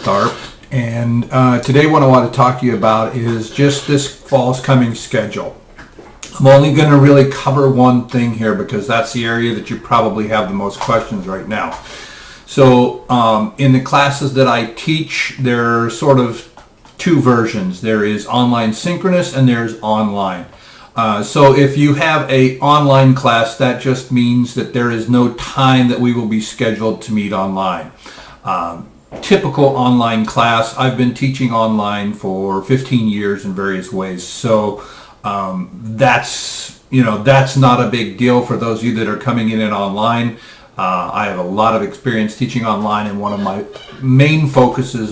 Tharp, and today what I want to talk to you about is just this fall's coming schedule. I'm only going to really cover one thing here because that's the area that you probably have the most questions right now. So in the classes that I teach, there are sort of two versions. There is online synchronous and there's online. So if you have a online class, that just means that there is no time that we will be scheduled to meet online. Typical online class, I've been teaching online for 15 years in various ways. So that's not a big deal for those of you that are coming in online. I have a lot of experience teaching online, and one of my main focuses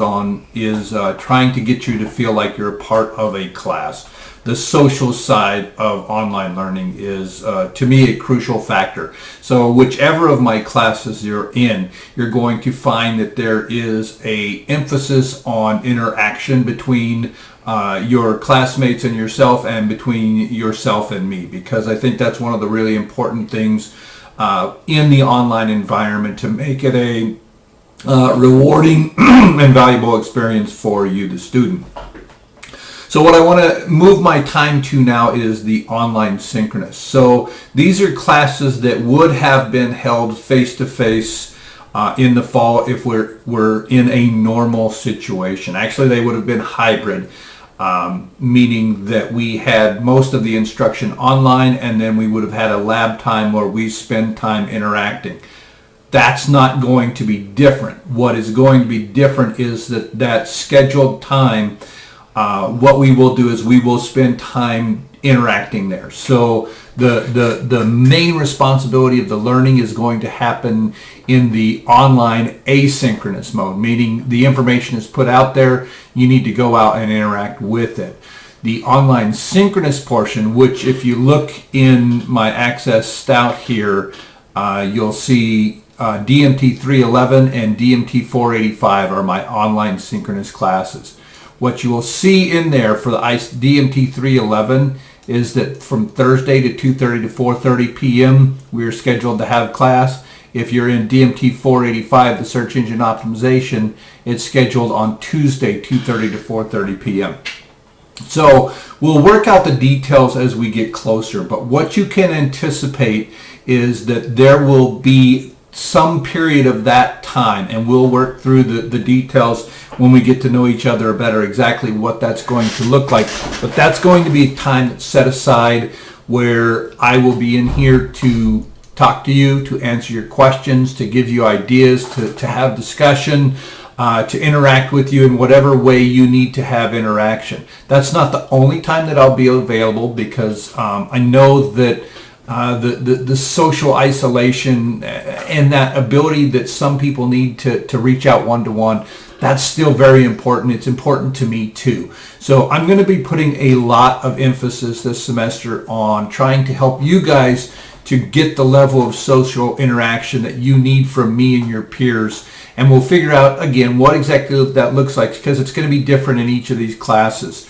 is trying to get you to feel like you're a part of a class. The social side of online learning is, to me, a crucial factor. So whichever of my classes you're in, you're going to find that there is a emphasis on interaction between your classmates and yourself, and between yourself and me, because I think that's one of the really important things in the online environment to make it a rewarding and valuable experience for you, the student. So what I want to move my time to now is the online synchronous. So these are classes that would have been held face-to-face in the fall if we're in a normal situation. Actually, they would have been hybrid, meaning that we had most of the instruction online, and then we would have had a lab time where we spend time interacting. That's not going to be different. What is going to be different is that scheduled time, what we will do is we will spend time interacting there. So the main responsibility of the learning is going to happen in the online asynchronous mode, meaning the information is put out there, you need to go out and interact with it. The online synchronous portion, which if you look in my Access Stout here, you'll see DMT 311 and DMT 485 are my online synchronous classes. What you will see in there for the DMT 311 is that from Thursday to 2:30 to 4:30 p.m. we are scheduled to have class. If you're in DMT 485, the search engine optimization, it's scheduled on Tuesday 2:30 to 4:30 p.m. So we'll work out the details as we get closer, but what you can anticipate is that there will be some period of that time, and we'll work through the details when we get to know each other better, exactly what that's going to look like. But that's going to be time that's set aside where I will be in here to talk to you, to answer your questions, to give you ideas, to have discussion, to interact with you in whatever way you need to have interaction. That's not the only time that I'll be available, because I know that the social isolation and that ability that some people need to reach out one-to-one, that's still very important. It's important to me too. So I'm going to be putting a lot of emphasis this semester on trying to help you guys to get the level of social interaction that you need from me and your peers. And we'll figure out, again, what exactly that looks like, because it's going to be different in each of these classes.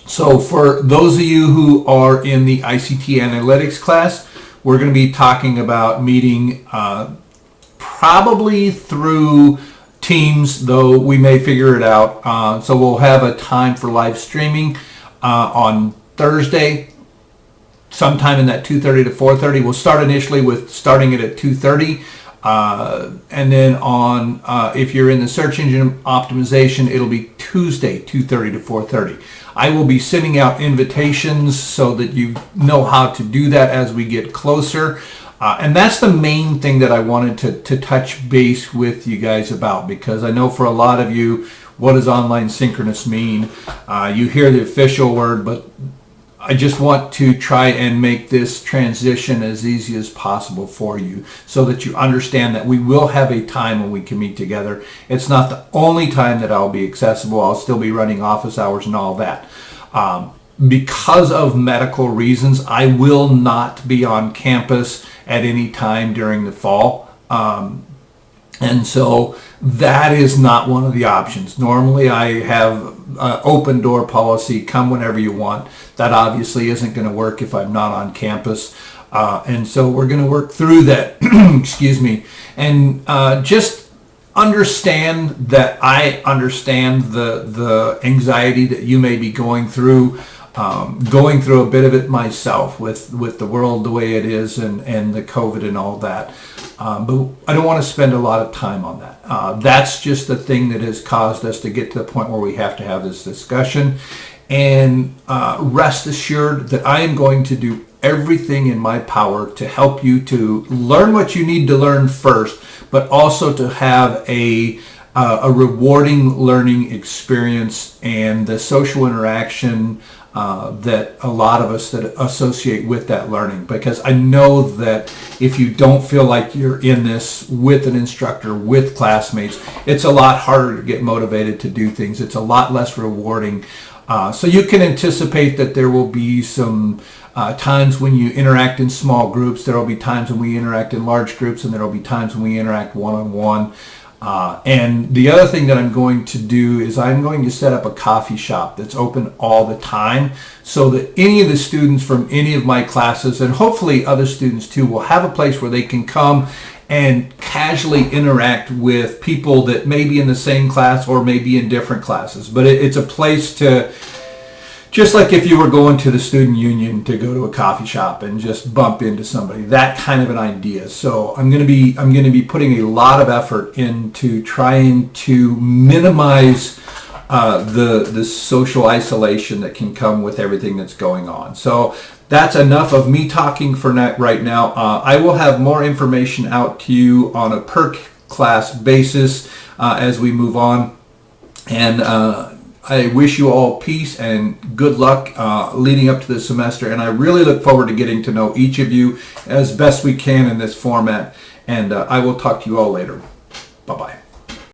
So for those of you who are in the ICT analytics class, we're going to be talking about meeting probably through Teams, though we may figure it out. So we'll have a time for live streaming on Thursday, sometime in that 2:30 to 4:30. We'll start initially with starting it at 2:30. And then on, if you're in the search engine optimization, it'll be Tuesday, 2:30 to 4:30. I will be sending out invitations so that you know how to do that as we get closer. And that's the main thing that I wanted to touch base with you guys about, because I know for a lot of you, what does online synchronous mean? You hear the official word, but I just want to try and make this transition as easy as possible for you so that you understand that we will have a time when we can meet together. It's not the only time that I'll be accessible. I'll still be running office hours and all that. Because of medical reasons, I will not be on campus at any time during the fall. And so that is not one of the options. Normally I have open door policy, come whenever you want. That obviously isn't going to work if I'm not on campus. And so we're going to work through that, excuse me. And just understand that I understand the anxiety that you may be going through a bit of it myself with the world the way it is and the COVID and all that. But I don't want to spend a lot of time on that. That's just the thing that has caused us to get to the point where we have to have this discussion. And rest assured that I am going to do everything in my power to help you to learn what you need to learn first, but also to have a rewarding learning experience and the social interaction that a lot of us that associate with that learning. Because I know that if you don't feel like you're in this with an instructor, with classmates, it's a lot harder to get motivated to do things. It's a lot less rewarding. So you can anticipate that there will be some times when you interact in small groups. There will be times when we interact in large groups, and there will be times when we interact one-on-one. And the other thing that I'm going to do is I'm going to set up a coffee shop that's open all the time, so that any of the students from any of my classes, and hopefully other students too, will have a place where they can come and casually interact with people that may be in the same class or maybe in different classes. But it's a place to, just like if you were going to the student union to go to a coffee shop and just bump into somebody, that kind of an idea. So I'm going to be putting a lot of effort into trying to minimize the social isolation that can come with everything that's going on. So that's enough of me talking for right now. I will have more information out to you on a per class basis as we move on. And I wish you all peace and good luck leading up to the semester. And I really look forward to getting to know each of you as best we can in this format. And I will talk to you all later. Bye-bye.